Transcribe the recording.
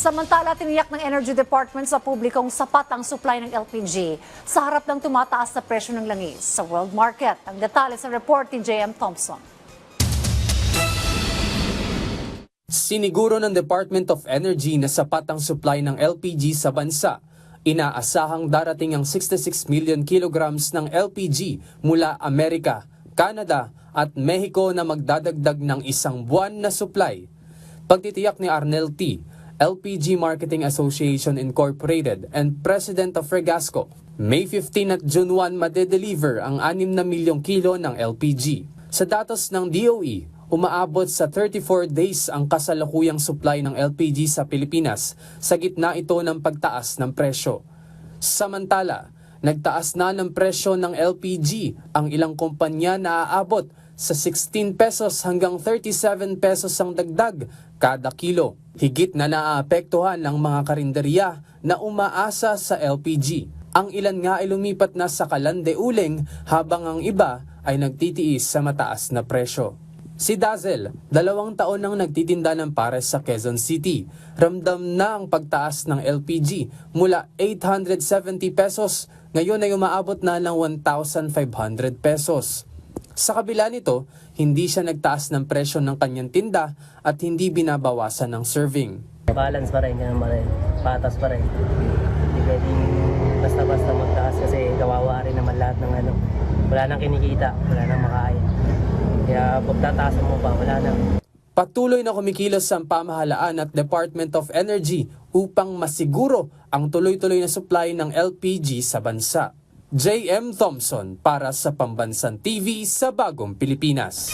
Samantala, tiniyak ng Energy Department sa publikong sapat ang supply ng LPG sa harap ng tumataas na presyo ng langis sa world market. Ang detalye sa report ni J.M. Thompson. Siniguro ng Department of Energy na sapat ang supply ng LPG sa bansa. Inaasahang darating ang 66 million kilograms ng LPG mula Amerika, Canada at Mexico na magdadagdag ng isang buwan na supply. Pagtitiyak ni Arnel T., LPG Marketing Association Incorporated and President of Regasco, May 15 at June 1 madedeliver ang 6 na milyong kilo ng LPG. Sa datos ng DOE, umaabot sa 34 days ang kasalukuyang supply ng LPG sa Pilipinas sa gitna ito ng pagtaas ng presyo. Samantala, nagtaas na ng presyo ng LPG ang ilang kumpanya na aabot sa 16 pesos hanggang 37 pesos ang dagdag kada kilo. Higit na naaapektuhan ng mga karinderya na umaasa sa LPG. Ang ilan nga ay lumipat na sa kalande-uling habang ang iba ay nagtitiis sa mataas na presyo. Si Dazzle, 2 taon nang nagtitinda ng pares sa Quezon City. Ramdam na ang pagtaas ng LPG mula 870 pesos, ngayon ay umaabot na ng 1,500 pesos. Sa kabila nito, hindi siya nagtaas ng presyo ng kanyang tinda at hindi binabawasan ng serving. Balance pa rin, ganun pa rin. Patas pa rin. Hindi pwedeng basta-basta magtaas kasi kawawa rin naman lahat ng ano. Wala nang kinikita, wala nang makain. Kaya pagtataasan mo pa, wala nang. Patuloy na kumikilos ang pamahalaan at Department of Energy upang masiguro ang tuloy-tuloy na supply ng LPG sa bansa. J.M. Thompson para sa Pambansang TV sa Bagong Pilipinas.